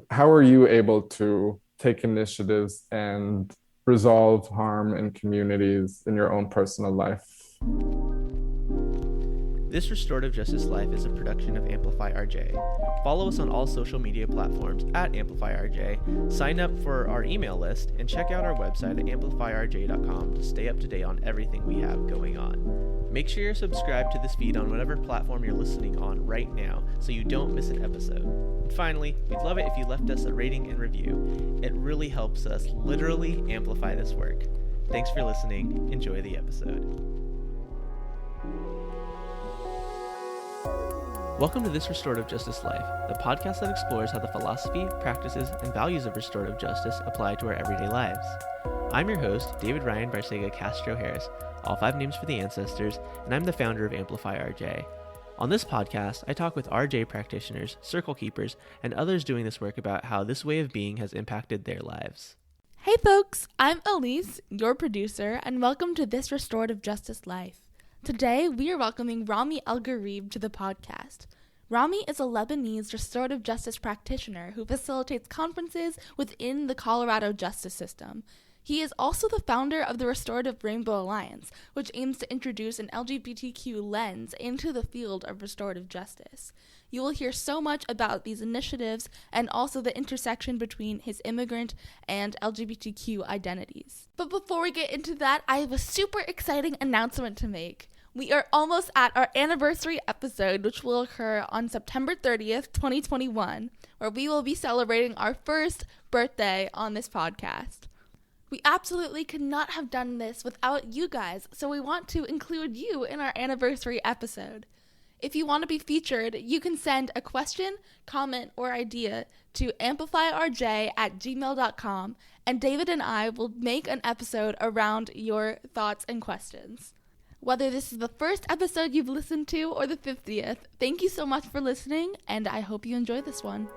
how are you able to take initiatives and resolve harm in communities in your own personal life? This Restorative Justice Life is a production of Amplify RJ. Follow us on all social media platforms at Amplify RJ, sign up for our email list, and check out our website at amplifyrj.com to stay up to date on everything we have going on. Make sure you're subscribed to this feed on whatever platform you're listening on right now so you don't miss an episode. And finally, we'd love it if you left us a rating and review. It really helps us literally amplify this work. Thanks for listening. Enjoy the episode. Welcome to This Restorative Justice Life, the podcast that explores how the philosophy, practices, and values of restorative justice apply to our everyday lives. I'm your host, David Ryan Barcega Castro Harris, all 5 names for the ancestors, and I'm the founder of Amplify RJ. On this podcast, I talk with RJ practitioners, circle keepers, and others doing this work about how this way of being has impacted their lives. Hey folks, I'm Elise, your producer, and welcome to This Restorative Justice Life. Today, we are welcoming Rami El Gharib to the podcast. Rami is a Lebanese restorative justice practitioner who facilitates conferences within the Colorado justice system. He is also the founder of the Restorative Rainbow Alliance, which aims to introduce an LGBTQ lens into the field of restorative justice. You will hear so much about these initiatives and also the intersection between his immigrant and LGBTQ identities. But before we get into that, I have a super exciting announcement to make. We are almost at our anniversary episode, which will occur on September 30th, 2021, where we will be celebrating our first birthday on this podcast. We absolutely could not have done this without you guys, so we want to include you in our anniversary episode. If you want to be featured, you can send a question, comment, or idea to amplifyrj@gmail.com, and David and I will make an episode around your thoughts and questions. Whether this is the first episode you've listened to or the 50th, thank you so much for listening, and I hope you enjoy this one.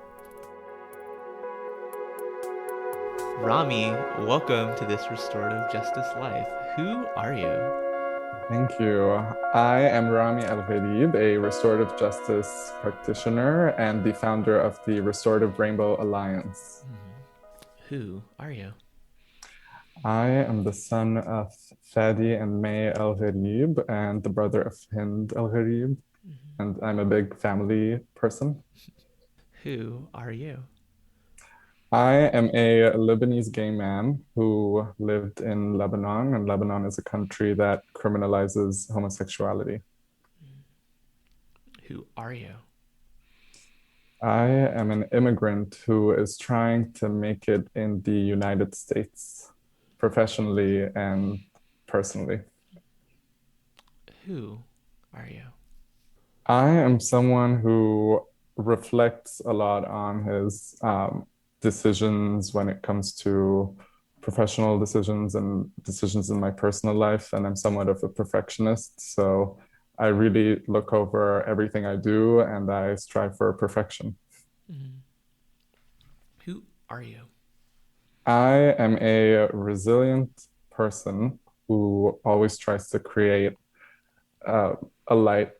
Rami, welcome to This Restorative Justice Life. Who are you? Thank you. I am Rami El Gharib, a restorative justice practitioner and the founder of the Restorative Rainbow Alliance. Who are you? I am the son of Fadi and May El Gharib and the brother of Hind El Gharib, and I'm a big family person. Who are you? I am a Lebanese gay man who lived in Lebanon, and Lebanon is a country that criminalizes homosexuality. Who are you? I am an immigrant who is trying to make it in the United States, professionally and personally. Who are you? I am someone who reflects a lot on his decisions when it comes to professional decisions and decisions in my personal life, and I'm somewhat of a perfectionist, so I really look over everything I do and I strive for perfection. Mm-hmm. Who are you? I am a resilient person who always tries to create a light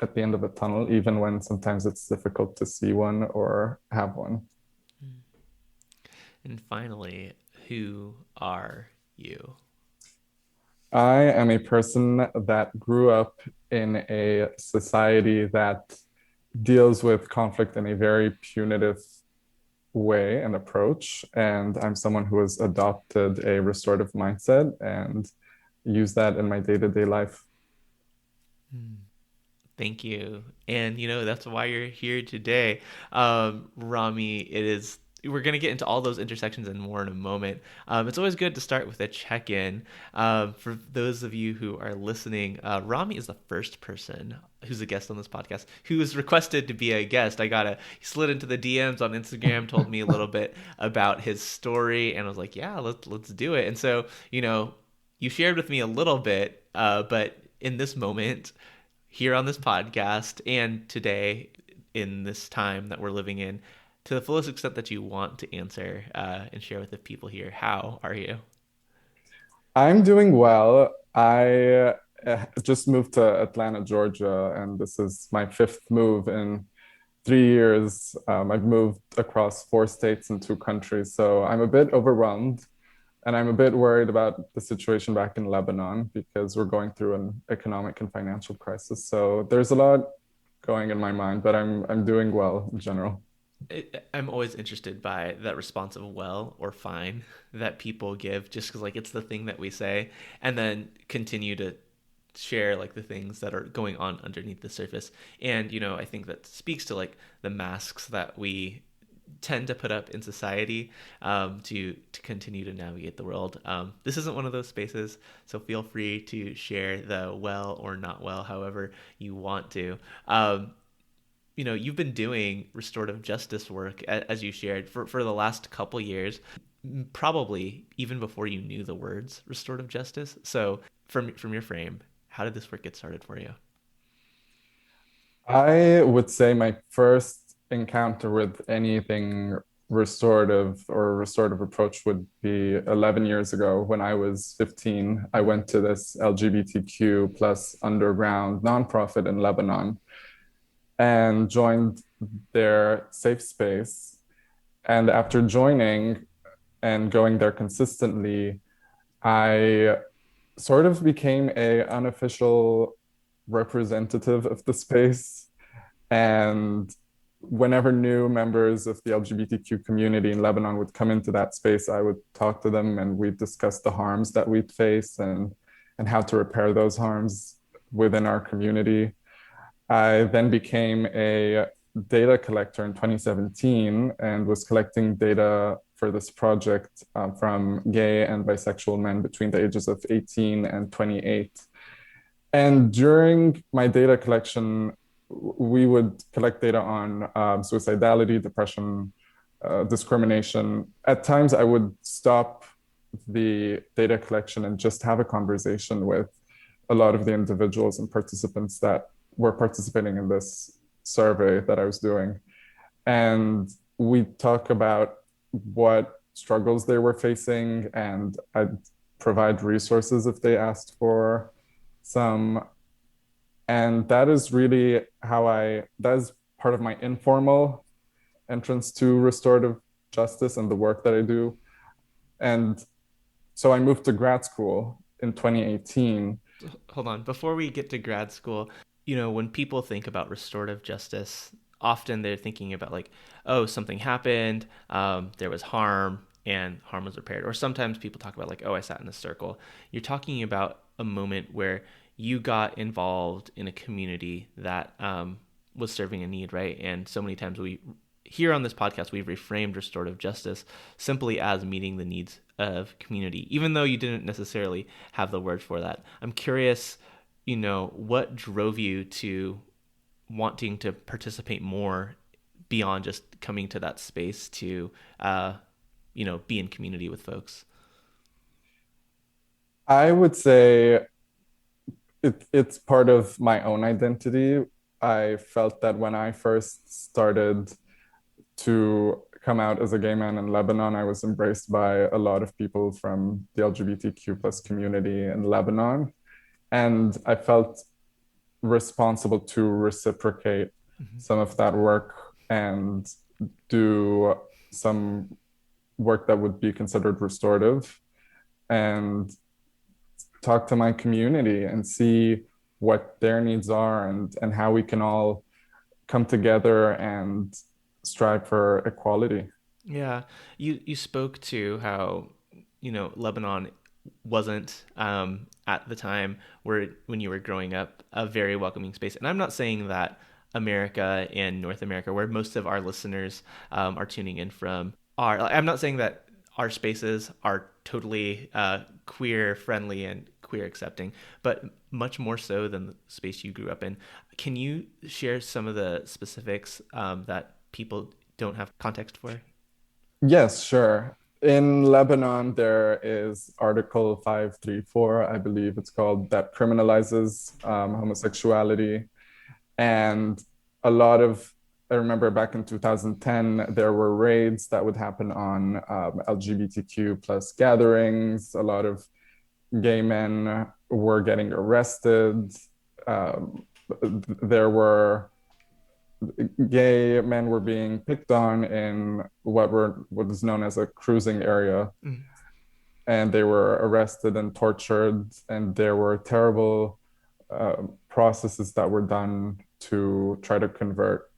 at the end of a tunnel, even when sometimes it's difficult to see one or have one. And finally, who are you? I am a person that grew up in a society that deals with conflict in a very punitive way and approach. And I'm someone who has adopted a restorative mindset and use that in my day-to-day life. Thank you. And, that's why you're here today. Rami, we're going to get into all those intersections and more in a moment. It's always good to start with a check-in. For those of you who are listening, Rami is the first person who's a guest on this podcast who was requested to be a guest. He slid into the DMs on Instagram, told me a little bit about his story, and I was like, yeah, let's do it. And so, you shared with me a little bit, but in this moment, here on this podcast, and today, in this time that we're living in, to the fullest extent that you want to answer and share with the people here, how are you? I'm doing well. I just moved to Atlanta, Georgia, and this is my 5th move in 3 years, I've moved across 4 states and 2 countries. So I'm a bit overwhelmed and I'm a bit worried about the situation back in Lebanon because we're going through an economic and financial crisis. So there's a lot going in my mind, but I'm doing well in general. I'm always interested by that response of well or fine that people give, just because like it's the thing that we say, and then continue to share like the things that are going on underneath the surface. And I think that speaks to like the masks that we tend to put up in society, to continue to navigate the world. This isn't one of those spaces, so feel free to share the well or not well, however you want to. You've been doing restorative justice work, as you shared, for the last couple years, probably even before you knew the words restorative justice. So from your frame, how did this work get started for you? I would say my first encounter with anything restorative or restorative approach would be 11 years ago when I was 15. I went to this LGBTQ plus underground nonprofit in Lebanon and joined their safe space. And after joining and going there consistently, I sort of became a unofficial representative of the space. And whenever new members of the LGBTQ community in Lebanon would come into that space, I would talk to them and we'd discuss the harms that we'd face and how to repair those harms within our community. I then became a data collector in 2017 and was collecting data for this project from gay and bisexual men between the ages of 18 and 28. And during my data collection, we would collect data on suicidality, depression, discrimination. At times, I would stop the data collection and just have a conversation with a lot of the individuals and participants that were participating in this survey that I was doing. And we talk about what struggles they were facing, and I'd provide resources if they asked for some. And that is really that is part of my informal entrance to restorative justice and the work that I do. And so I moved to grad school in 2018. Hold on, before we get to grad school, when people think about restorative justice, often they're thinking about like, oh, something happened, there was harm, and harm was repaired. Or sometimes people talk about like, oh, I sat in a circle. You're talking about a moment where you got involved in a community that was serving a need, right? And so many times here on this podcast, we've reframed restorative justice simply as meeting the needs of community, even though you didn't necessarily have the word for that. I'm curious, what drove you to wanting to participate more beyond just coming to that space to, be in community with folks? I would say it's part of my own identity. I felt that when I first started to come out as a gay man in Lebanon, I was embraced by a lot of people from the LGBTQ plus community in Lebanon. And I felt responsible to reciprocate some of that work and do some work that would be considered restorative and talk to my community and see what their needs are and how we can all come together and strive for equality. Yeah, you spoke to how Lebanon wasn't at the time when you were growing up a very welcoming space, and I'm not saying that America and North America, where most of our listeners are tuning in from, I'm not saying that our spaces are totally queer friendly and queer accepting, but much more so than the space you grew up in. Can you share some of the specifics that people don't have context for? Yes, sure. In Lebanon, there is Article 534, I believe it's called, that criminalizes homosexuality. And I remember back in 2010, there were raids that would happen on LGBTQ plus gatherings. A lot of gay men were getting arrested. There were gay men were being picked on in what is known as a cruising area, Mm. and they were arrested and tortured, and there were terrible processes that were done to try to convert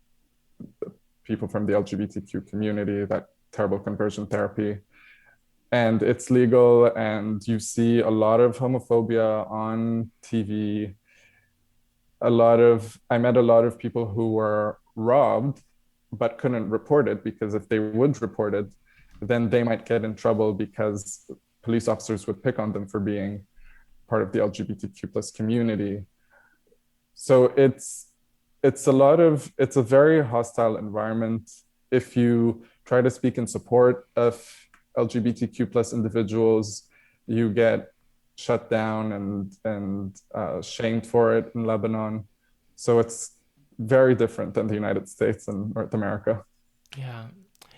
people from the LGBTQ community, that terrible conversion therapy. And it's legal, and you see a lot of homophobia on TV. I met a lot of people who were robbed but couldn't report it, because if they would report it, then they might get in trouble because police officers would pick on them for being part of the LGBTQ plus community. So it's a very hostile environment. If you try to speak in support of LGBTQ plus individuals, you get shut down and shamed for it in Lebanon. So it's very different than the United States and North America. Yeah.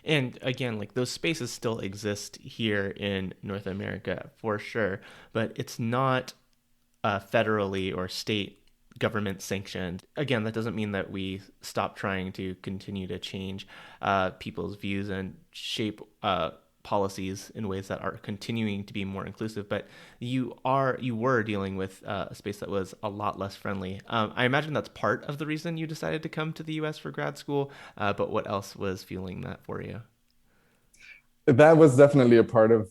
And again, like those spaces still exist here in North America for sure, but it's not federally or state government sanctioned. Again, that doesn't mean that we stop trying to continue to change people's views and shape policies in ways that are continuing to be more inclusive. But you were dealing with a space that was a lot less friendly. I imagine that's part of the reason you decided to come to the U.S. for grad school. But what else was fueling that for you? That was definitely a part of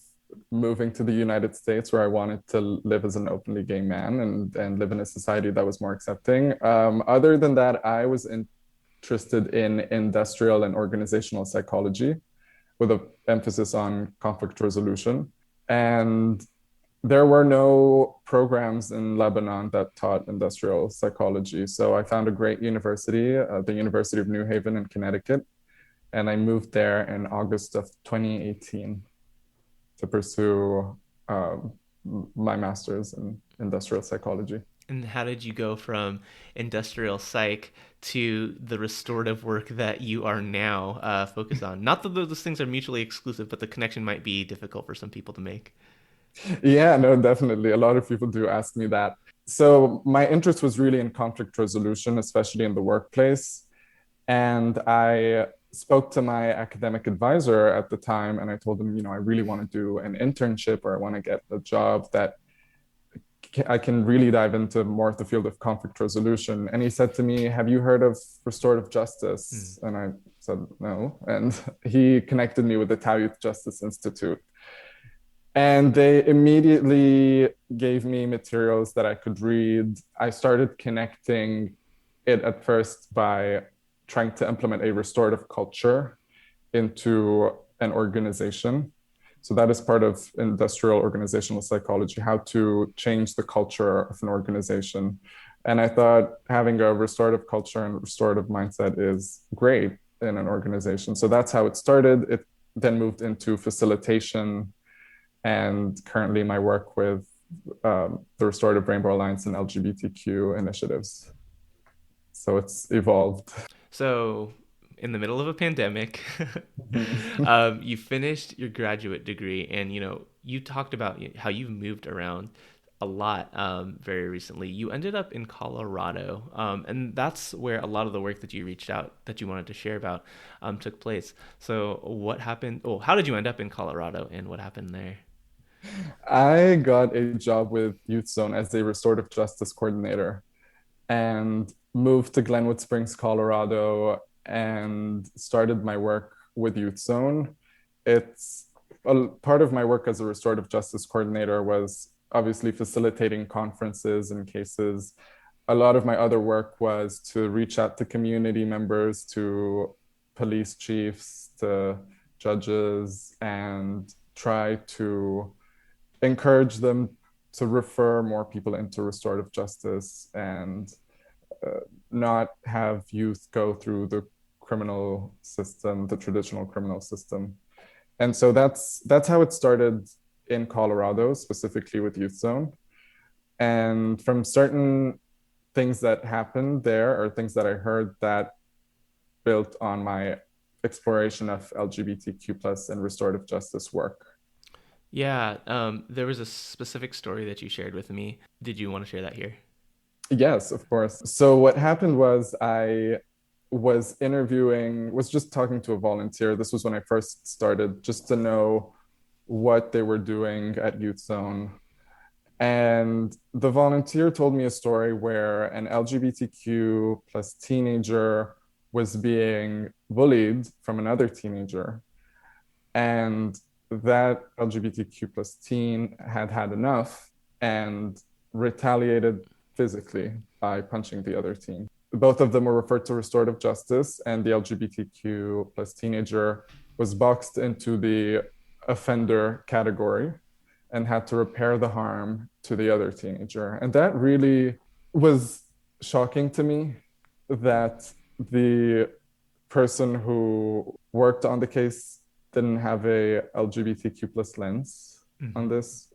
moving to the United States, where I wanted to live as an openly gay man and live in a society that was more accepting. Other than that, I was interested in industrial and organizational psychology, with an emphasis on conflict resolution. And there were no programs in Lebanon that taught industrial psychology. So I found a great university, the University of New Haven in Connecticut, and I moved there in August of 2018 to pursue my master's in industrial psychology. And how did you go from industrial psych to the restorative work that you are now focused on? Not that those things are mutually exclusive, but the connection might be difficult for some people to make. Yeah, no, definitely. A lot of people do ask me that. So my interest was really in conflict resolution, especially in the workplace. And I spoke to my academic advisor at the time, and I told him, I really want to do an internship, or I want to get a job that I can really dive into more of the field of conflict resolution. And he said to me, "Have you heard of restorative justice?" And I said, "No." And he connected me with the Tau Youth Justice Institute. And they immediately gave me materials that I could read. I started connecting it at first by trying to implement a restorative culture into an organization. So that is part of industrial organizational psychology, how to change the culture of an organization. And I thought having a restorative culture and restorative mindset is great in an organization. So that's how it started. It then moved into facilitation, and currently my work with the Restorative Rainbow Alliance and LGBTQ initiatives. So it's evolved. So, in the middle of a pandemic, you finished your graduate degree, and you talked about how you've moved around a lot very recently. You ended up in Colorado, and that's where a lot of the work that you reached out that you wanted to share about took place. So, what happened? Oh, how did you end up in Colorado, and what happened there? I got a job with Youth Zone as a restorative justice coordinator, and moved to Glenwood Springs, Colorado, and started my work with Youth Zone. It's a part of my work as a restorative justice coordinator was obviously facilitating conferences and cases. A lot of my other work was to reach out to community members, to police chiefs, to judges, and try to encourage them to refer more people into restorative justice, and not have youth go through the criminal system, the traditional criminal system. And so that's how it started in Colorado, specifically with Youth Zone. And from certain things that happened there, or things that I heard, that built on my exploration of LGBTQ plus and restorative justice work. Yeah, there was a specific story that you shared with me. Did you want to share that here? Yes, of course. So what happened was I was just talking to a volunteer. This was when I first started, just to know what they were doing at Youth Zone. And the volunteer told me a story where an LGBTQ plus teenager was being bullied from another teenager. And that LGBTQ plus teen had had enough and retaliated physically by punching the other teen. Both of them were referred to restorative justice, and the LGBTQ plus teenager was boxed into the offender category and had to repair the harm to the other teenager. And that really was shocking to me, that the person who worked on the case didn't have a LGBTQ plus lens on this.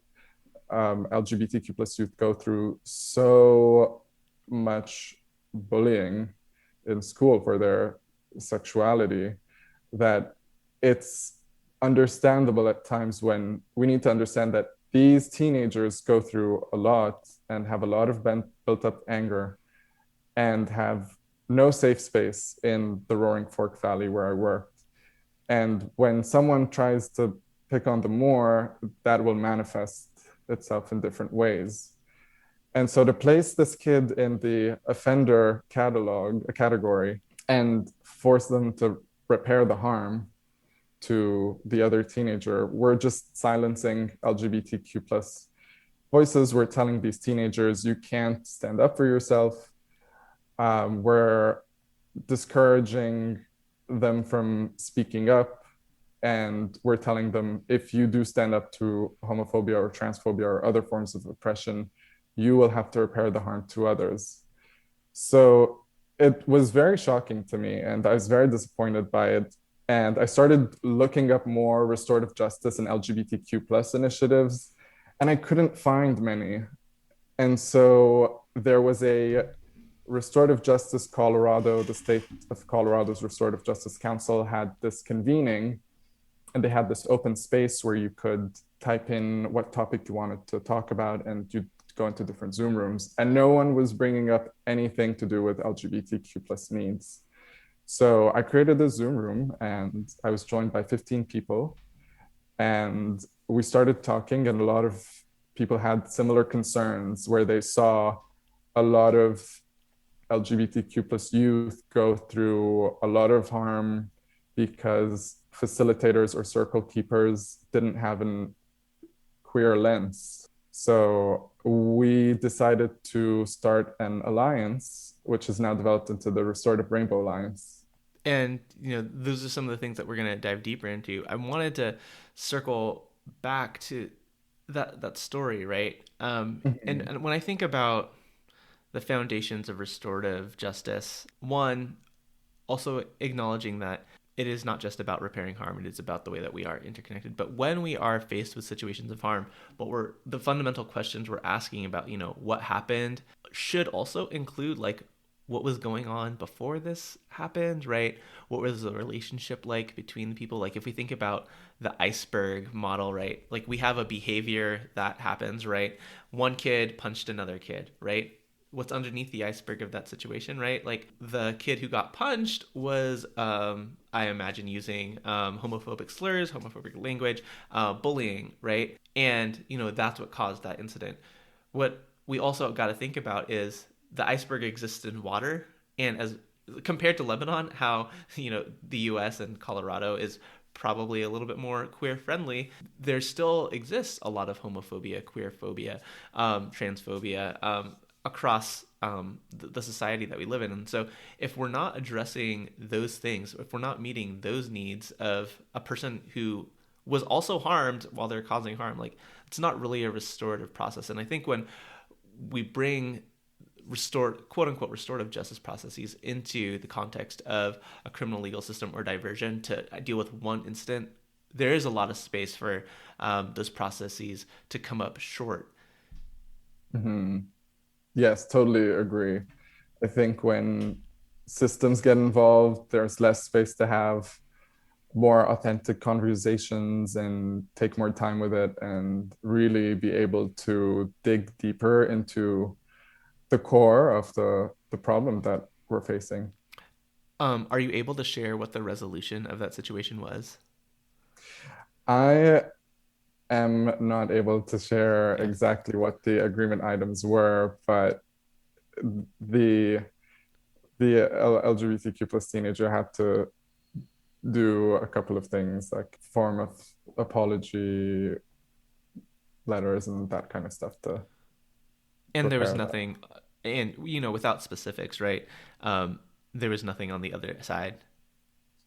LGBTQ plus youth go through so much bullying in school for their sexuality that it's understandable at times when we need to understand that these teenagers go through a lot and have a lot of built up anger and have no safe space in the Roaring Fork Valley where I worked. And when someone tries to pick on them more, that will manifest itself in different ways. And so to place this kid in the offender category and force them to repair the harm to the other teenager, we're just silencing LGBTQ plus voices. We're telling these teenagers, you can't stand up for yourself. We're discouraging them from speaking up. And we're telling them, if you do stand up to homophobia or transphobia or other forms of oppression, you will have to repair the harm to others. So it was very shocking to me, and I was very disappointed by it. And I started looking up more restorative justice and LGBTQ plus initiatives, and I couldn't find many. And so there was a Restorative Justice Colorado, the state of Colorado's Restorative Justice Council had this convening, and they had this open space where you could type in what topic you wanted to talk about, and you'd go into different Zoom rooms, and no one was bringing up anything to do with LGBTQ plus needs. So I created a Zoom room, and I was joined by 15 people, and we started talking, and a lot of people had similar concerns where they saw a lot of LGBTQ plus youth go through a lot of harm because facilitators or circle keepers didn't have a queer lens. So we decided to start an alliance, which is now developed into the Restorative Rainbow Alliance. And, those are some of the things that we're going to dive deeper into. I wanted to circle back to that story, right? And when I think about the foundations of restorative justice, one, also acknowledging that it is not just about repairing harm, it is about the way that we are interconnected. But when we are faced with situations of harm, the fundamental questions we're asking about, what happened, should also include what was going on before this happened, right? What was the relationship like between the people? If we think about the iceberg model, right? We have a behavior that happens, right? One kid punched another kid, right? What's underneath the iceberg of that situation, right? The kid who got punched was, I imagine, using homophobic slurs, homophobic language, bullying, right? And, that's what caused that incident. What we also got to think about is the iceberg exists in water. And as compared to Lebanon, how, the US and Colorado is probably a little bit more queer friendly, there still exists a lot of homophobia, queerphobia, transphobia, across the society that we live in. And so if we're not addressing those things, if we're not meeting those needs of a person who was also harmed while they're causing harm, it's not really a restorative process. And I think when we bring quote unquote restorative justice processes into the context of a criminal legal system or diversion to deal with one incident, there is a lot of space for those processes to come up short. Mm-hmm. Yes, totally agree. I think when systems get involved, there's less space to have more authentic conversations and take more time with it and really be able to dig deeper into the core of the problem that we're facing. Are you able to share what the resolution of that situation was? I am not able to share Yeah. exactly what the agreement items were, but the LGBTQ plus teenager had to do a couple of things like form of apology letters and that kind of stuff to And there was prepare that. nothing, and without specifics, right? Um, there was nothing on the other side.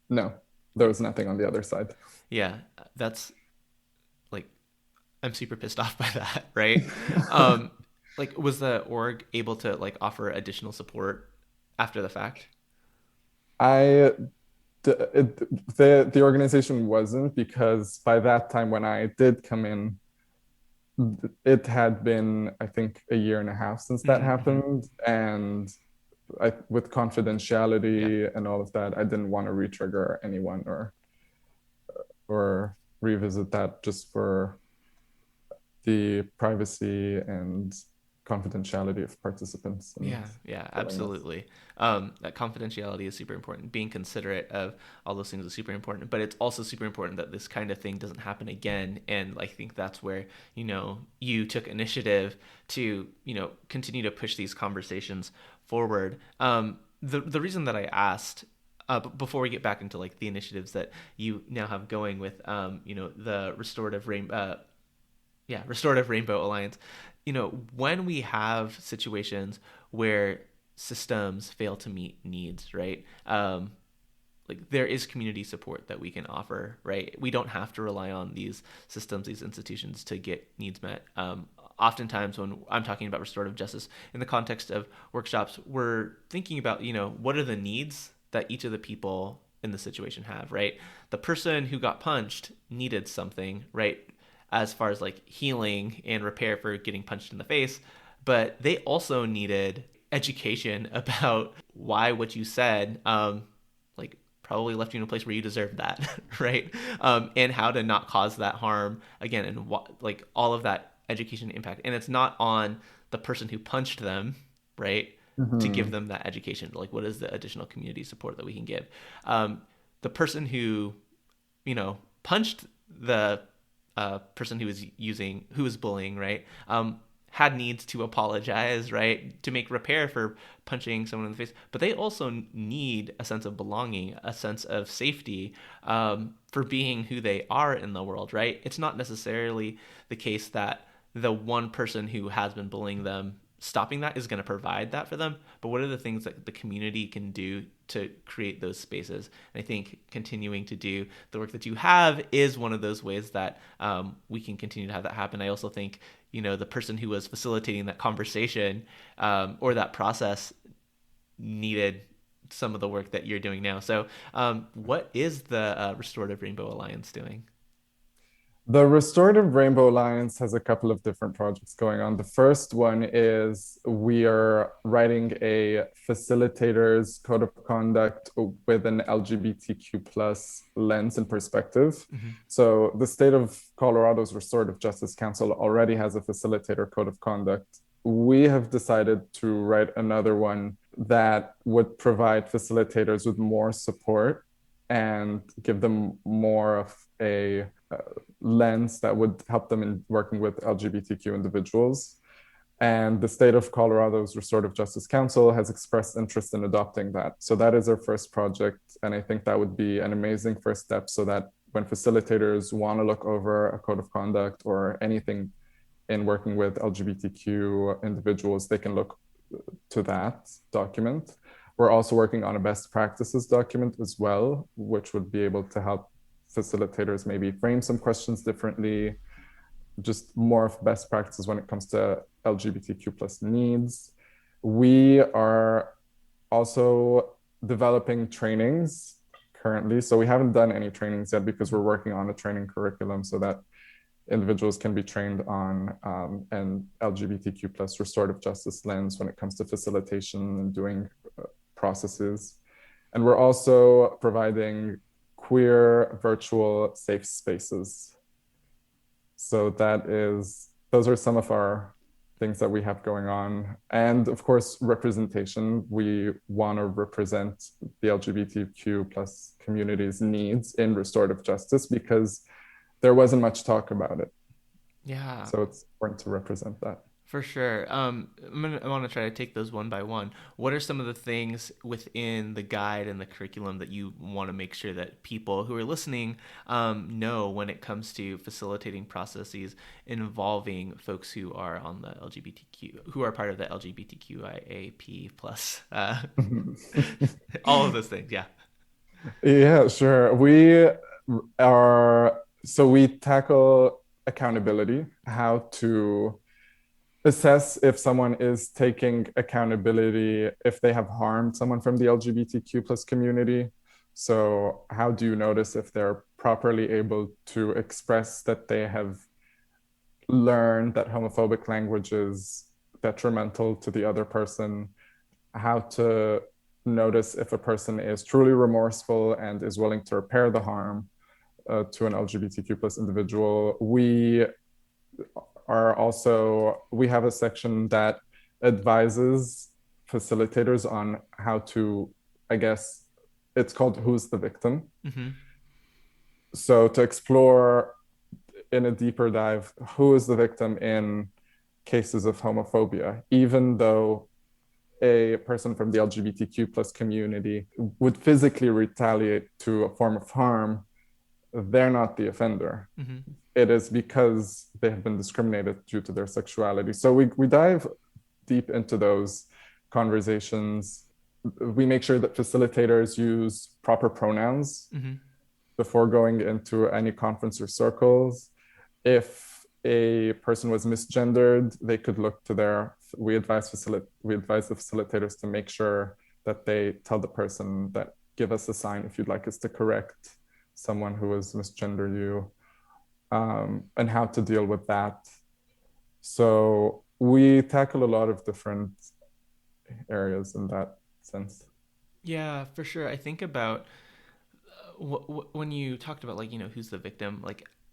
No, there was nothing on the other side. Yeah, that's like I'm super pissed off by that, right? Um, like, was the org able to like offer additional support after the fact? I the organization wasn't, because by that time when I did come in, it had been, I think, a year and a half since that Mm-hmm. happened, and with Yeah. confidentiality and all of that, I didn't want to retrigger anyone or revisit that, just for the privacy and confidentiality of participants and Yeah, willingness. absolutely. That confidentiality is super important. Being considerate of all those things is super important, but it's also super important that this kind of thing doesn't happen again. And I think that's where, you took initiative to, continue to push these conversations forward. The reason that I asked, before we get back into like the initiatives that you now have going with, the Restorative Rainbow Alliance. When we have situations where systems fail to meet needs, right? Like there is community support that we can offer, right? We don't have to rely on these systems, these institutions to get needs met. Oftentimes when I'm talking about restorative justice in the context of workshops, we're thinking about, what are the needs that each of the people in the situation have, right? The person who got punched needed something, right? As far as like healing and repair for getting punched in the face, but they also needed education about why what you said, like probably left you in a place where you deserved that, right? And how to not cause that harm again, and like all of that education impact. And it's not on the person who punched them, right? To give Mm-hmm. them that education, like what is the additional community support that we can give? The person who, punched the person who was bullying, right? Had needs to apologize, right, to make repair for punching someone in the face, but they also need a sense of belonging, a sense of safety, for being who they are in the world, right? It's not necessarily the case that the one person who has been bullying them stopping that is going to provide that for them, but what are the things that the community can do to create those spaces? And I think continuing to do the work that you have is one of those ways that, we can continue to have that happen. I also think, the person who was facilitating that conversation, or that process needed some of the work that you're doing now. So, what is the Restorative Rainbow Alliance doing? The Restorative Rainbow Alliance has a couple of different projects going on. The first one is we are writing a facilitator's code of conduct with an LGBTQ plus lens and perspective. Mm-hmm. So the state of Colorado's Restorative Justice Council already has a facilitator code of conduct. We have decided to write another one that would provide facilitators with more support and give them more of a lens that would help them in working with LGBTQ individuals. And the state of Colorado's Restorative Justice Council has expressed interest in adopting that. So that is our first project. And I think that would be an amazing first step, so that when facilitators want to look over a code of conduct or anything in working with LGBTQ individuals, they can look to that document. We're also working on a best practices document as well, which would be able to help facilitators maybe frame some questions differently, just more of best practices when it comes to LGBTQ plus needs. We are also developing trainings currently. So we haven't done any trainings yet because we're working on a training curriculum so that individuals can be trained on an LGBTQ plus restorative justice lens when it comes to facilitation and doing processes. And we're also providing queer virtual safe spaces. So those are some of our things that we have going on. And of course, representation. We want to represent the LGBTQ plus community's needs in restorative justice because there wasn't much talk about it. Yeah. So it's important to represent that. For sure. I want to try to take those one by one. What are some of the things within the guide and the curriculum that you want to make sure that people who are listening know when it comes to facilitating processes involving folks who are on the LGBTQ, who are part of the LGBTQIAP plus, all of those things? Yeah. Yeah, sure. We tackle accountability, how to assess if someone is taking accountability if they have harmed someone from the LGBTQ plus community. So how do you notice if they're properly able to express that they have learned that homophobic language is detrimental to the other person? How to notice if a person is truly remorseful and is willing to repair the harm to an LGBTQ plus individual. We have a section that advises facilitators on how to, I guess, it's called Who's the Victim? Mm-hmm. So to explore in a deeper dive, who is the victim in cases of homophobia, even though a person from the LGBTQ plus community would physically retaliate to a form of harm, they're not the offender. Mm-hmm. It is because they have been discriminated due to their sexuality. So we dive deep into those conversations. We make sure that facilitators use proper pronouns Mm-hmm. before going into any conference or circles. If a person was misgendered, they could look to we advise the facilitators to make sure that they tell the person that give us a sign if you'd like us to correct someone who has misgendered you, and how to deal with that. So we tackle a lot of different areas in that sense. Yeah, for sure. I think about when you talked about who's the victim,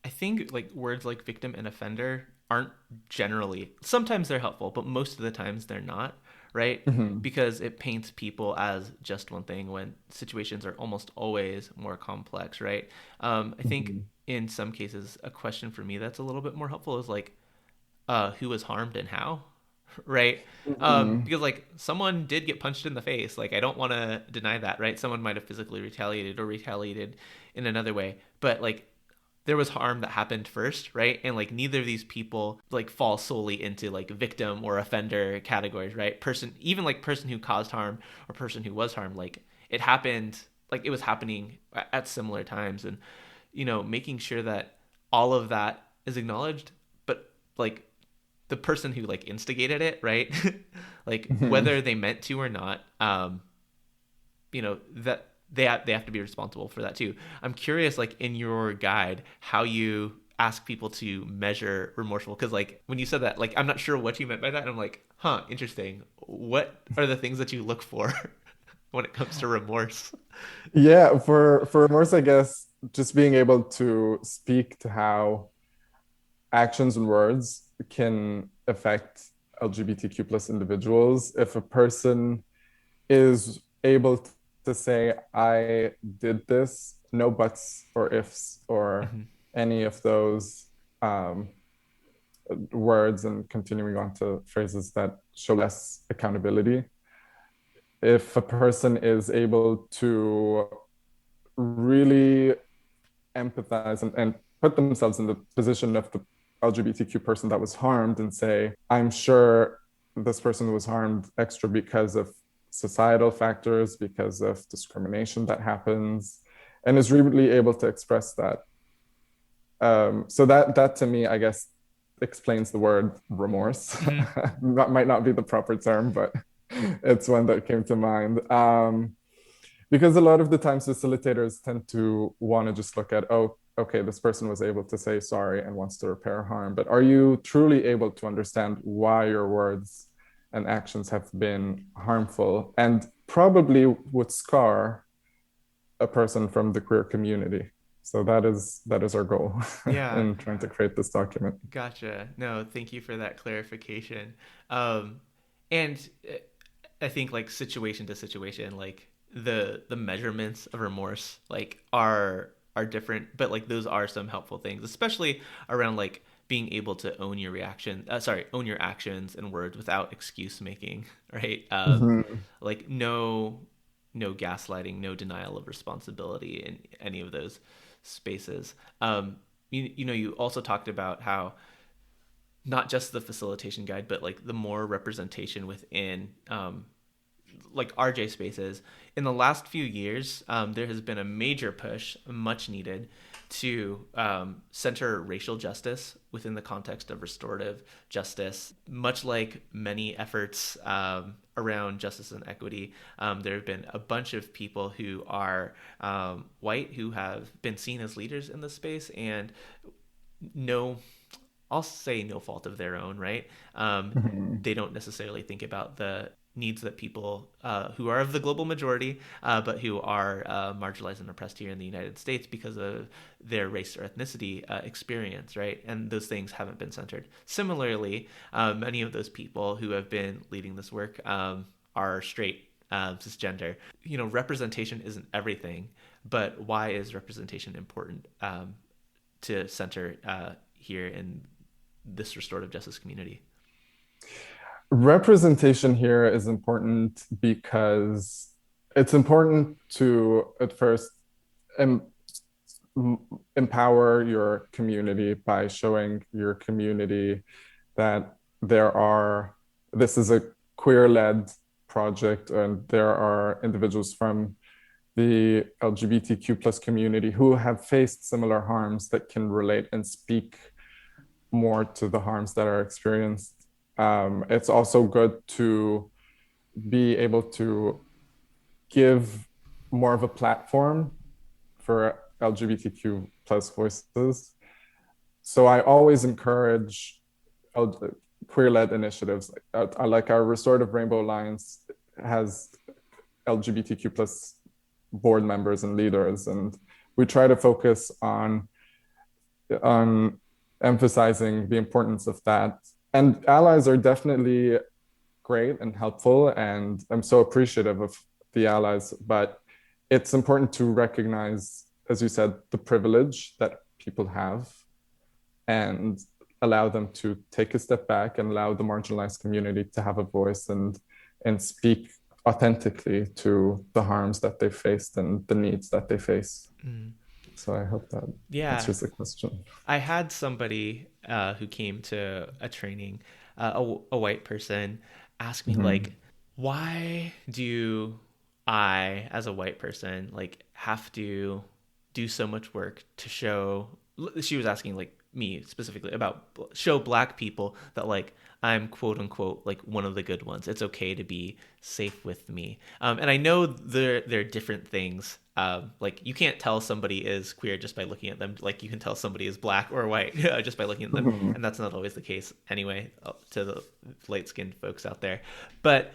I think words like victim and offender aren't generally, sometimes they're helpful, but most of the times they're not, right? Mm-hmm. Because it paints people as just one thing when situations are almost always more complex, right? I think Mm-hmm. in some cases a question for me that's a little bit more helpful is who was harmed and how, right? Mm-hmm. Because someone did get punched in the face. I don't want to deny that, right? Someone might have physically retaliated in another way, but there was harm that happened first, right? And neither of these people fall solely into victim or offender categories, right? Person who caused harm or person who was harmed, it happened, it was happening at similar times, and making sure that all of that is acknowledged, but the person who instigated it, right? Mm-hmm. Whether they meant to or not, that they have to be responsible for that too. I'm curious, in your guide, how you ask people to measure remorseful, because when you said that, I'm not sure what you meant by that, and I'm interesting. What are the things that you look for when it comes to remorse? Yeah, for remorse, I guess just being able to speak to how actions and words can affect LGBTQ plus individuals. If a person is able to say, I did this, no buts or ifs or Mm-hmm. any of those words, and continuing on to phrases that show less accountability. If a person is able to really empathize and put themselves in the position of the LGBTQ person that was harmed and say, I'm sure this person was harmed extra because of societal factors, because of discrimination that happens, and is really able to express that. So that to me, I guess, explains the word remorse. Mm-hmm. That might not be the proper term, but it's one that came to mind. Because a lot of the times facilitators tend to want to just look at, oh, okay, this person was able to say sorry and wants to repair harm, but are you truly able to understand why your words and actions have been harmful and probably would scar a person from the queer community? So that is our goal Yeah. in trying to create this document. Gotcha. No, thank you for that clarification. Um, and I think like situation to situation, like the measurements of remorse like are different, but like those are some helpful things, especially around like being able to own your own your actions and words without excuse making, right? Mhm. Like no gaslighting, no denial of responsibility in any of those spaces. You also talked about how not just the facilitation guide, but like the more representation within like RJ spaces. In the last few years, there has been a major push, much needed, to center racial justice within the context of restorative justice. Much like many efforts around justice and equity, there have been a bunch of people who are white who have been seen as leaders in the space and no I'll say no fault of their own, right? Mhm. They don't necessarily think about the needs that people who are of the global majority, but who are marginalized and oppressed here in the United States because of their race or ethnicity experience, right? And those things haven't been centered. Similarly, many of those people who have been leading this work are straight, cisgender. Representation isn't everything, but why is representation important to center here in this restorative justice community? Representation here is important because it's important to at first em empower your community by showing your community that this is a queer-led project and there are individuals from the LGBTQ plus community who have faced similar harms that can relate and speak more to the harms that are experienced. It's also good to be able to give more of a platform for LGBTQ plus voices. So I always encourage queer-led initiatives. Like our Restorative Rainbow Alliance has LGBTQ plus board members and leaders, and we try to focus on emphasizing the importance of that. And allies are definitely great and helpful, and I'm so appreciative of the allies, but it's important to recognize, as you said, the privilege that people have and allow them to take a step back and allow the marginalized community to have a voice and speak authentically to the harms that they faced and the needs that they face. Mm. So I hope that Yeah, answers the question. I had somebody who came to a training, a white person, ask me Mm-hmm. like, why do I, as a white person, like have to do so much work to show? She was asking like me specifically about show black people that like I'm quote unquote like one of the good ones. It's okay to be safe with me. And I know there are different things. Like you can't tell somebody is queer just by looking at them. Like you can tell somebody is black or white just by looking at them, Mm-hmm. and that's not always the case anyway. To the light skinned folks out there, but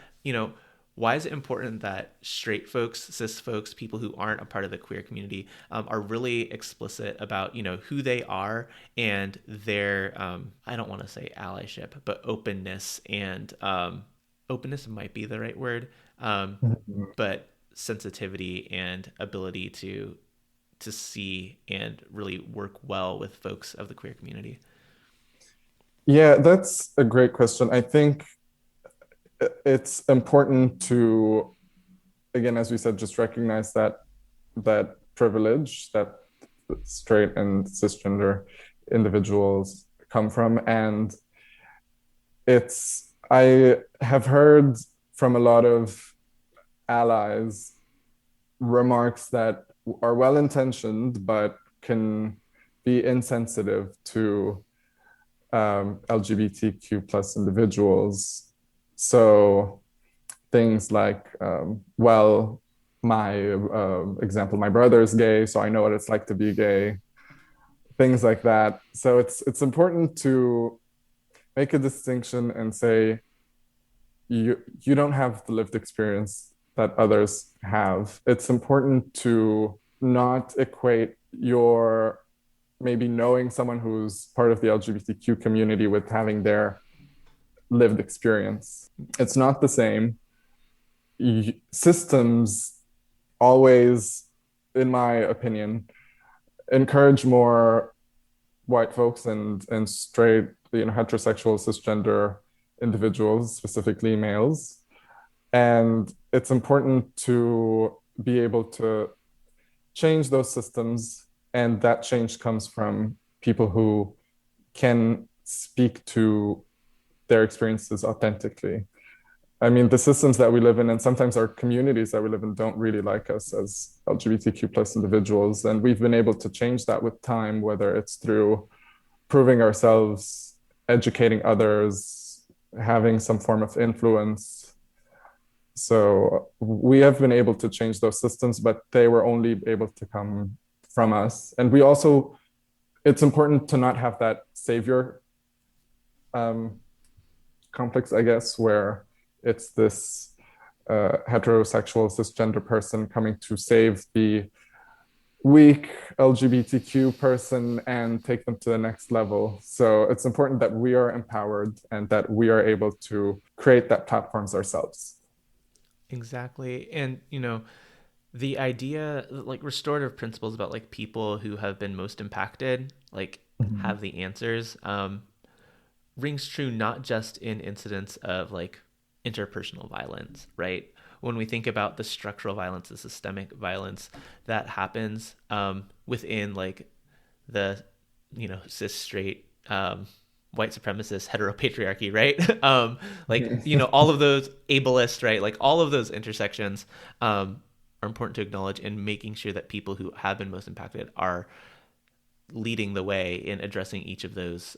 why is it important that straight folks, cis folks, people who aren't a part of the queer community are really explicit about who they are and their I don't want to say allyship, but openness and openness might be the right word, Mm-hmm. but sensitivity and ability to see and really work well with folks of the queer community. Yeah, that's a great question. I think it's important to, again, as we said, just recognize that privilege that straight and cisgender individuals come from. And I have heard from a lot of allies remarks that are well intentioned, but can be insensitive to LGBTQ plus individuals. So things like, well, my example, my brother is gay, so I know what it's like to be gay, things like that. So it's important to make a distinction and say you don't have the lived experience that others have. It's important to not equate you're maybe knowing someone who's part of the LGBTQ community with having their lived experience. It's not the same. Systems always, in my opinion, encourage more white folks and straight, heterosexual cisgender individuals, specifically males. And it's important to be able to change those systems. And that change comes from people who can speak to their experiences authentically. I mean, the systems that we live in and sometimes our communities that we live in don't really like us as LGBTQ plus individuals. And we've been able to change that with time, whether it's through proving ourselves, educating others, having some form of influence. So we have been able to change those systems, but they were only able to come from us. And we also, it's important to not have that savior complex, I guess, where it's this heterosexual cisgender person coming to save the weak LGBTQ person and take them to the next level. So it's important that we are empowered and that we are able to create that platforms ourselves. Exactly. And, the idea, like restorative principles about like people who have been most impacted, like have the answers, rings true not just in incidents of like interpersonal violence, right? When we think about the structural violence, the systemic violence that happens within like the, cis straight white supremacist heteropatriarchy, right? All of those ableist, right? Like all of those intersections are important to acknowledge, and making sure that people who have been most impacted are leading the way in addressing each of those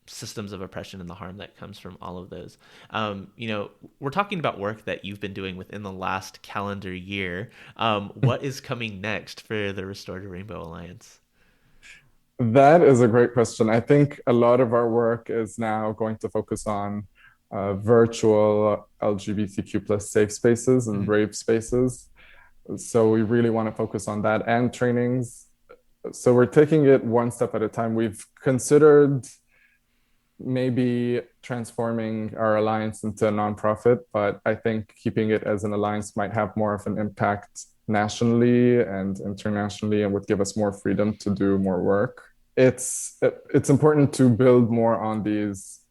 systems of oppression and the harm that comes from all of those. We're talking about work that you've been doing within the last calendar year. What is coming next for the Restorative Rainbow Alliance? That is a great question. I think a lot of our work is now going to focus on virtual LGBTQ plus safe spaces and brave spaces. So we really want to focus on that and trainings. So we're taking it one step at a time. We've considered maybe transforming our alliance into a nonprofit, but I think keeping it as an alliance might have more of an impact nationally and internationally and would give us more freedom to do more work. It's important to build more on these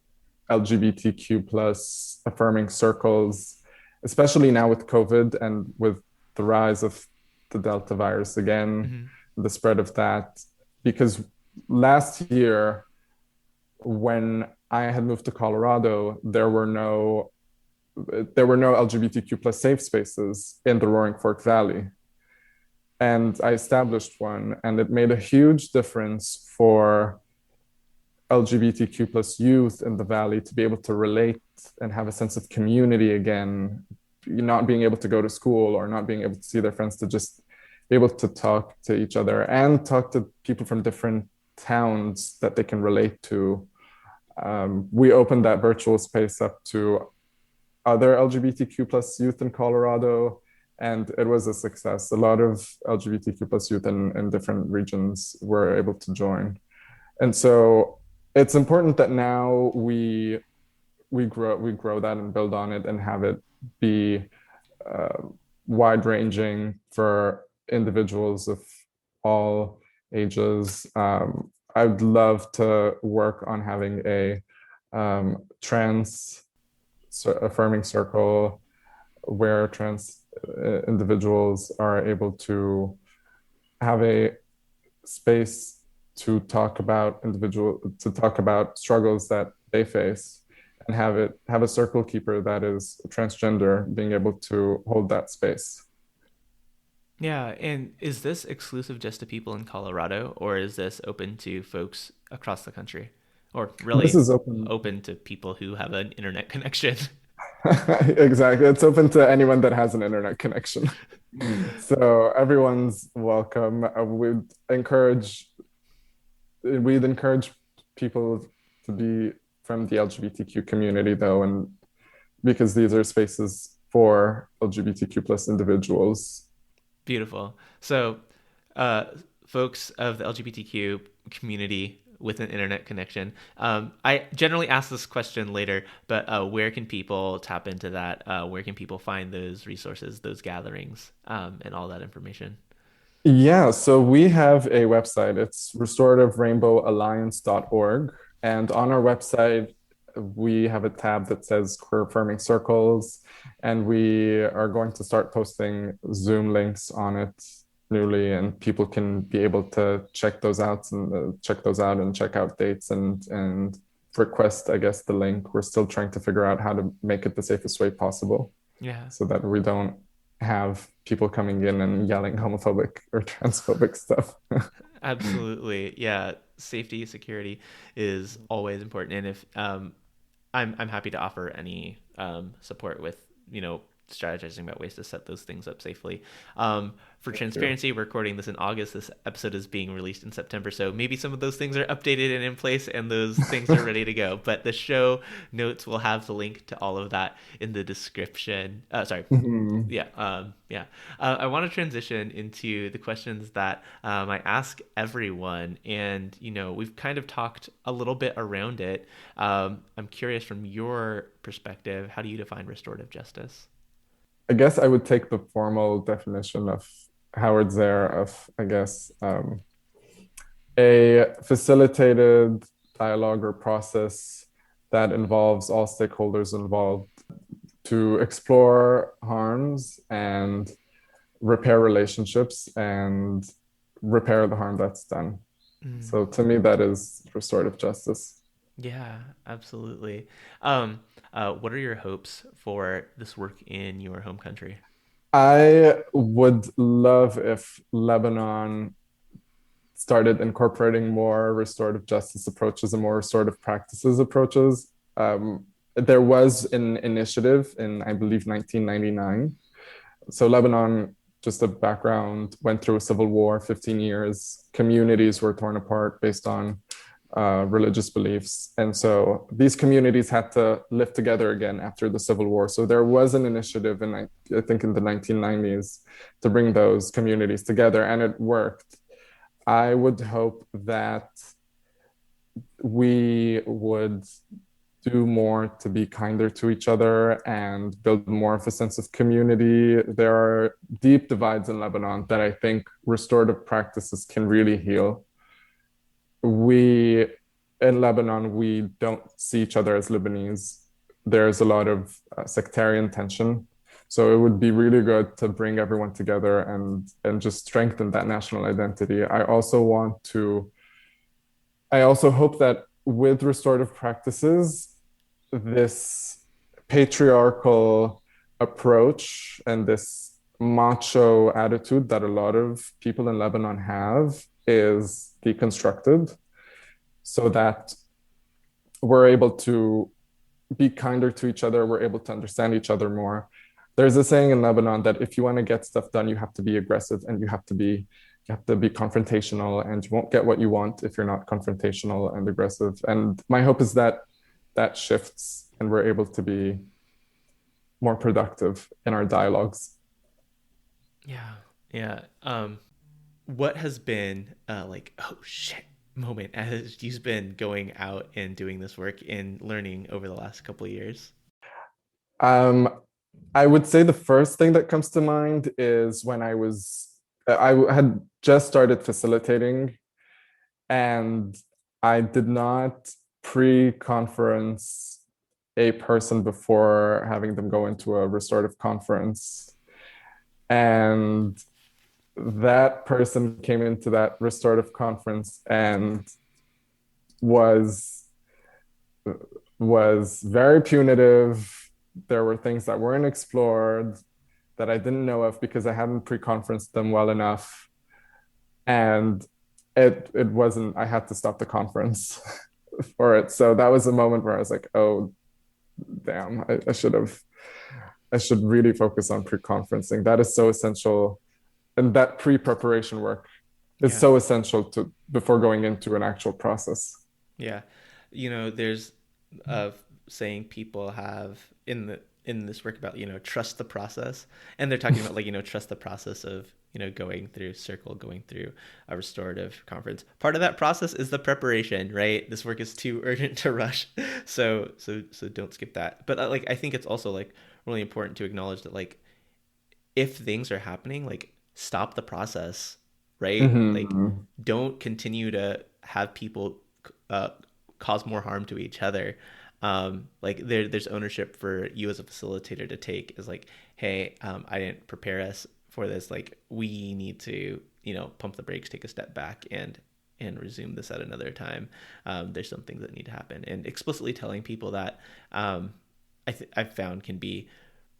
LGBTQ plus affirming circles, especially now with COVID and with the rise of the Delta virus again, the spread of that. Because last year, when I had moved to Colorado, there were no LGBTQ plus safe spaces in the Roaring Fork Valley. And I established one, and it made a huge difference for LGBTQ plus youth in the Valley to be able to relate and have a sense of community again, not being able to go to school or not being able to see their friends, to just be able to talk to each other and talk to people from different towns that they can relate to. We opened that virtual space up to other LGBTQ plus youth in Colorado, and it was a success. A lot of LGBTQ plus youth in different regions were able to join. And so it's important that now we grow that and build on it and have it be wide ranging for individuals of all ages. I'd love to work on having a trans affirming circle where trans individuals are able to have a space to talk about struggles that they face, and have a circle keeper that is transgender being able to hold that space. Yeah, and is this exclusive just to people in Colorado, or is this open to folks across the country? Or really This is open to people who have an internet connection? Exactly. It's open to anyone that has an internet connection. So everyone's welcome. We'd encourage people to be from the LGBTQ community, though, and because these are spaces for LGBTQ plus individuals. Beautiful. So folks of the LGBTQ community with an internet connection. I generally ask this question later, but where can people tap into that? Where can people find those resources, those gatherings, and all that information? Yeah, so we have a website. It's restorativerainbowalliance.org. And on our website, we have a tab that says Queer Affirming Circles. And we are going to start posting Zoom links on it newly, and people can be able to check those out and check out dates and request, I guess, the link. We're still trying to figure out how to make it the safest way possible Yeah. so that we don't have people coming in and yelling homophobic or transphobic stuff. Absolutely. Yeah. Safety, security is always important. And if I'm happy to offer any support with, strategizing about ways to set those things up safely. For transparency, we're recording this in August. This episode is being released in September, so maybe some of those things are updated and in place, and those things are ready to go. But the show notes will have the link to all of that in the description. Mhm. Yeah. I want to transition into the questions that I ask everyone, and we've kind of talked a little bit around it. I'm curious, from your perspective, how do you define restorative justice? I guess I would take the formal definition of Howard Zare of, I guess, a facilitated dialogue or process that involves all stakeholders involved to explore harms and repair relationships and repair the harm that's done. So to me, that is restorative justice. Yeah, absolutely. What are your hopes for this work in your home country? I would love if Lebanon started incorporating more restorative justice approaches and more restorative practices approaches. There was an initiative in, I believe, 1999. So Lebanon, just a background, went through a civil war, 15 years. Communities were torn apart based on religious beliefs. And so these communities had to live together again after the Civil War. So there was an initiative in, I think, in the 1990s to bring those communities together, and it worked. I would hope that we would do more to be kinder to each other and build more of a sense of community. There are deep divides in Lebanon that I think restorative practices can really heal. We in Lebanon, we don't see each other as Lebanese. There's a lot of sectarian tension. So it would be really good to bring everyone together and just strengthen that national identity. I also hope that with restorative practices, this patriarchal approach and this macho attitude that a lot of people in Lebanon have is deconstructed so that we're able to be kinder to each other, we're able to understand each other more. There's a saying in Lebanon that if you want to get stuff done, you have to be aggressive and you have to be confrontational, and you won't get what you want if you're not confrontational and aggressive. And my hope is that that shifts and we're able to be more productive in our dialogues. Yeah. What has been oh shit moment as you've been going out and doing this work and learning over the last couple of years? Um, I would say the first thing that comes to mind is when I had just started facilitating, and I did not pre-conference a person before having them go into a restorative conference. And that person came into that restorative conference and was very punitive. There were things that weren't explored that I didn't know of because I hadn't pre-conferenced them well enough. And it wasn't, I had to stop the conference for it. So that was a moment where I was like, oh, damn, I should really focus on pre-conferencing. That is so essential. And that pre-preparation work is so essential to before going into an actual process. Yeah. There's saying people have in this work about, trust the process. And they're talking about trust the process of, going through Circle, going through a restorative conference. Part of that process is the preparation, right? This work is too urgent to rush. So don't skip that. But like, I think it's also like really important to acknowledge that like, if things are happening, like stop the process, right? Like Mm-hmm. don't continue to have people uh, cause more harm to each other. Like there's ownership for you as a facilitator to take, is like, hey, I didn't prepare us for this. Like we need to, pump the brakes, take a step back, and resume this at another time. There's some things that need to happen, and explicitly telling people that I've found can be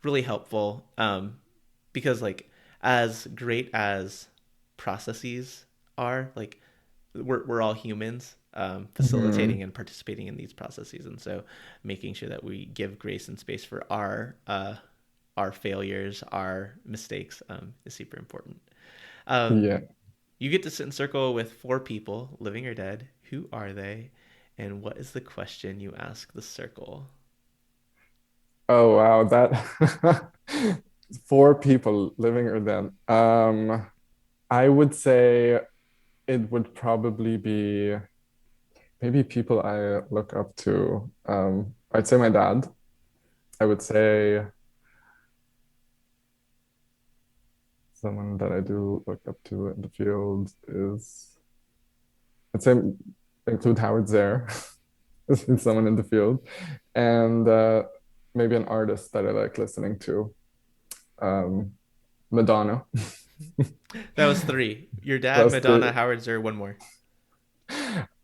really helpful. Because like as great as processes are, like we're all humans, Mm-hmm. facilitating and participating in these processes, and so making sure that we give grace and space for our failures, our mistakes, is super important. Um, Yeah. you get to sit in circle with 4 people, living or dead. Who are they, and what is the question you ask the circle? Oh wow, that 4 people living or dead. I would say it would probably be maybe people I look up to. I'd say my dad. I would say someone that I do look up to in the field is, I'd say include Howard Zare, as someone in the field, and maybe an artist that I like listening to, um, Madonna. That was 3. Your dad, That's Madonna, the Howard Zur, one more.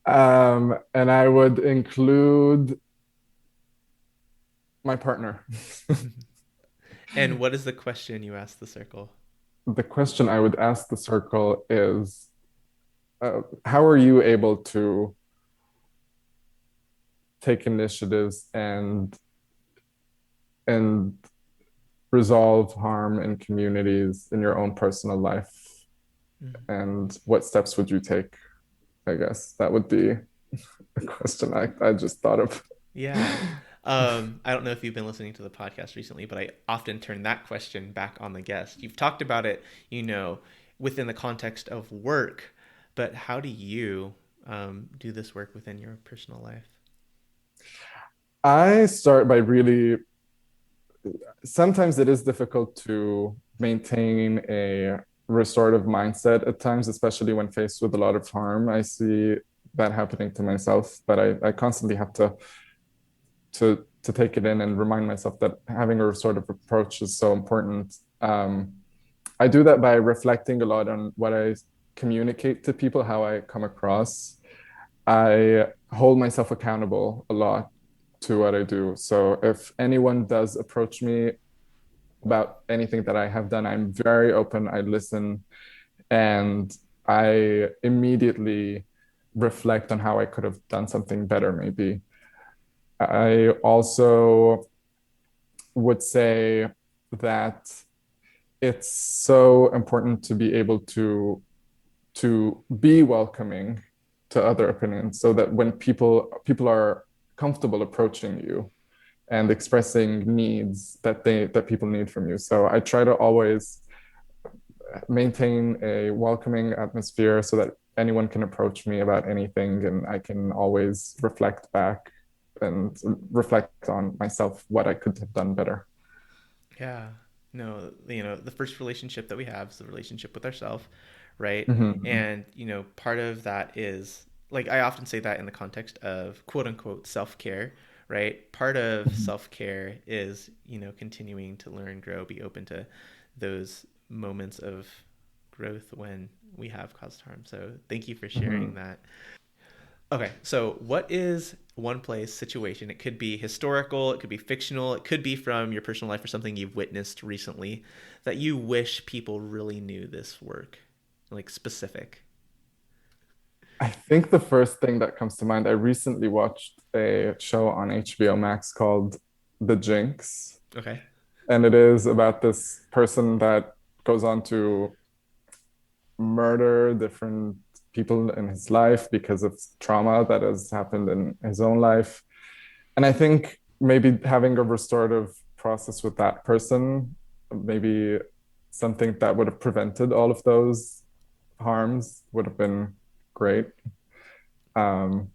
and I would include my partner. And what is the question you ask the circle? The question I would ask the circle is, how are you able to take initiatives and resolve harm in communities in your own personal life? Mhm. And what steps would you take? I guess that would be the question I just thought of. Yeah. I don't know if you've been listening to the podcast recently, but I often turn that question back on the guest. You've talked about it, within the context of work, but how do you do this work within your personal life? I start by really, sometimes it is difficult to maintain a restorative mindset at times, especially when faced with a lot of harm. I see that happening to myself, but I constantly have to take it in and remind myself that having a restorative approach is so important. I do that by reflecting a lot on what I communicate to people, how I come across. I hold myself accountable a lot to what I do. So if anyone does approach me about anything that I have done, I'm very open. I listen and I immediately reflect on how I could have done something better, maybe. I also would say that it's so important to be able to be welcoming to other opinions so that when people are comfortable approaching you and expressing needs that people need from you. So I try to always maintain a welcoming atmosphere so that anyone can approach me about anything and I can always reflect back and reflect on myself what I could have done better. Yeah. No, the first relationship that we have is the relationship with ourselves, right? Mm-hmm. And, part of that is, like, I often say that in the context of quote unquote self care, right? Part of Mm-hmm. self care is, continuing to learn, grow, be open to those moments of growth when we have caused harm. So thank you for Mm-hmm. sharing that. Okay, so what is one place, situation? It could be historical, it could be fictional, it could be from your personal life or something you've witnessed recently that you wish people really knew this work, like specific. I think the first thing that comes to mind, I recently watched a show on HBO Max called The Jinx, Okay. and it is about this person that goes on to murder different people in his life because of trauma that has happened in his own life. And I think maybe having a restorative process with that person, maybe something that would have prevented all of those harms would have been great. Um,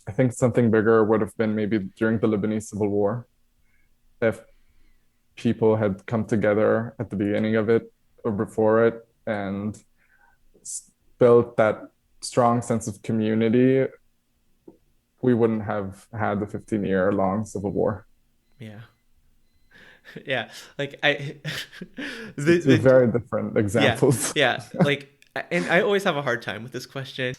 I think something bigger would have been maybe during the Lebanese Civil War, if people had come together at the beginning of it or before it and built that strong sense of community, we wouldn't have had the 15-year-long civil war. Yeah. Yeah. Like I, Two very different yeah, examples. yeah. Like, and I always have a hard time with this question,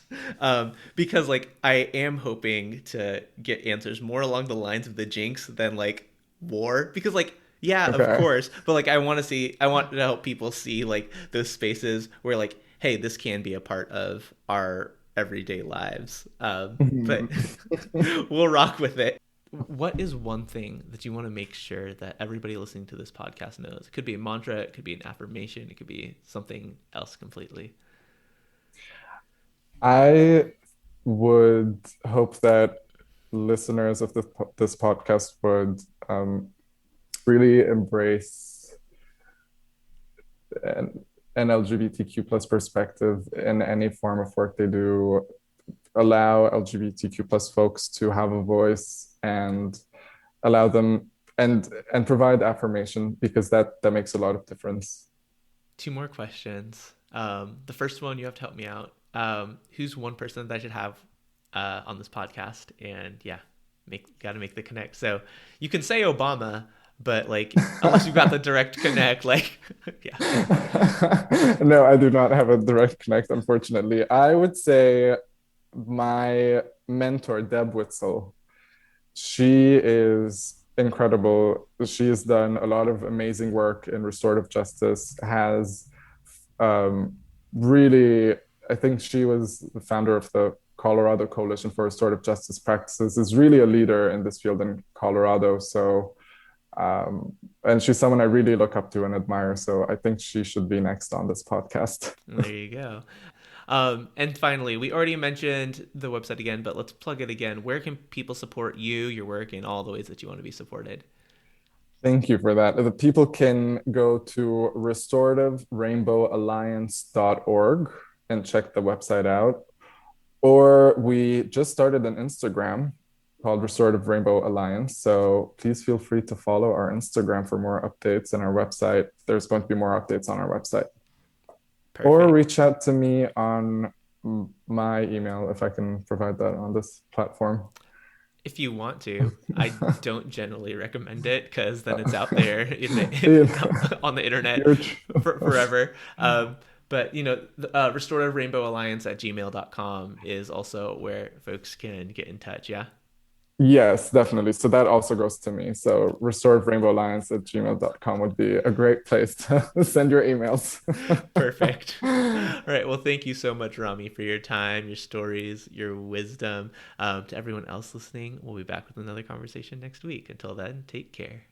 because like I am hoping to get answers more along the lines of the jinx than like war, because like yeah, of Okay. course, but like I want to help people see like those spaces where like, hey, this can be a part of our everyday lives. But we'll rock with it. What is one thing that you want to make sure that everybody listening to this podcast knows? It could be a mantra, it could be an affirmation, it could be something else completely. I would hope that listeners of this podcast would really embrace an LGBTQ plus perspective in any form of work they do, allow LGBTQ plus folks to have a voice and allow them and provide affirmation, because that makes a lot of difference. Two more questions. The first one, you have to help me out. Who's one person that I should have on this podcast? And yeah, got to make the connect. So you can say Obama, but like unless you've got the direct connect, like yeah. No, I do not have a direct connect, unfortunately. I would say my mentor, Deb Witzel. She is incredible. She has done a lot of amazing work in restorative justice, has really, I think she was the founder of the Colorado Coalition for Restorative Justice Practices, is really a leader in this field in Colorado. So, and she's someone I really look up to and admire. So I think she should be next on this podcast. There you go. And finally, we already mentioned the website again, but let's plug it again. Where can people support you, your work, in all the ways that you want to be supported? Thank you for that. The people can go to restorativerainbowalliance.org and check the website out. Or we just started an Instagram called Restorative Rainbow Alliance. So please feel free to follow our Instagram for more updates, and our website. There's going to be more updates on our website. Perfect. Or reach out to me on my email if I can provide that on this platform. If you want to. I don't generally recommend it because then it's out there on the internet forever. But, you know, Restorative Rainbow Alliance at gmail.com is also where folks can get in touch. Yeah. Yes, definitely. So that also goes to me. So Restorative Rainbow Alliance at gmail.com would be a great place to send your emails. Perfect. All right. Well, thank you so much, Rami, for your time, your stories, your wisdom. To everyone else listening, we'll be back with another conversation next week. Until then, take care.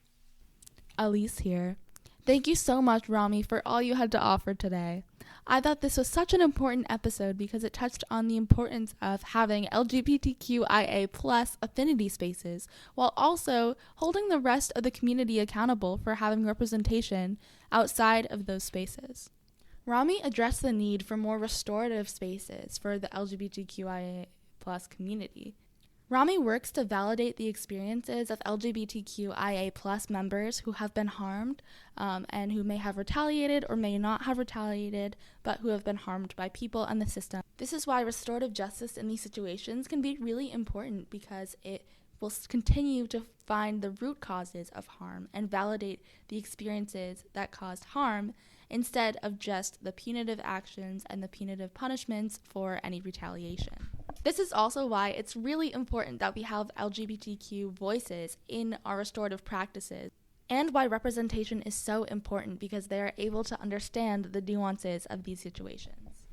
Elise here. Thank you so much, Rami, for all you had to offer today. I thought this was such an important episode because it touched on the importance of having LGBTQIA+ affinity spaces, while also holding the rest of the community accountable for having representation outside of those spaces. Rami addressed the need for more restorative spaces for the LGBTQIA+ community. Rami works to validate the experiences of LGBTQIA+ members who have been harmed and who may have retaliated or may not have retaliated, but who have been harmed by people and the system. This is why restorative justice in these situations can be really important, because it will continue to find the root causes of harm and validate the experiences that caused harm instead of just the punitive actions and the punitive punishments for any retaliation. This is also why it's really important that we have LGBTQ voices in our restorative practices, and why representation is so important, because they are able to understand the nuances of these situations.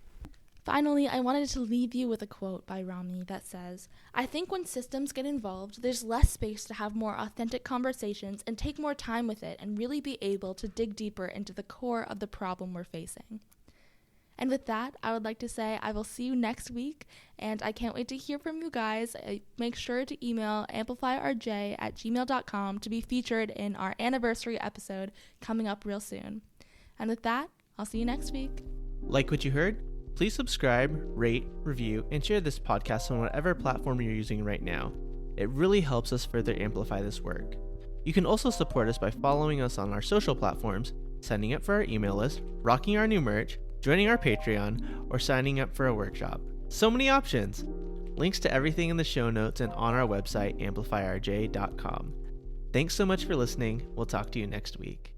Finally, I wanted to leave you with a quote by Rami that says, "I think when systems get involved, there's less space to have more authentic conversations and take more time with it and really be able to dig deeper into the core of the problem we're facing." And with that, I would like to say I will see you next week, and I can't wait to hear from you guys. Make sure to email amplifyrj@gmail.com to be featured in our anniversary episode coming up real soon. And with that, I'll see you next week. Like what you heard? Please subscribe, rate, review, and share this podcast on whatever platform you're using right now. It really helps us further amplify this work. You can also support us by following us on our social platforms, signing up for our email list, rocking our new merch, joining our Patreon, or signing up for a workshop. So many options! Links to everything in the show notes and on our website, amplifyrj.com. Thanks so much for listening. We'll talk to you next week.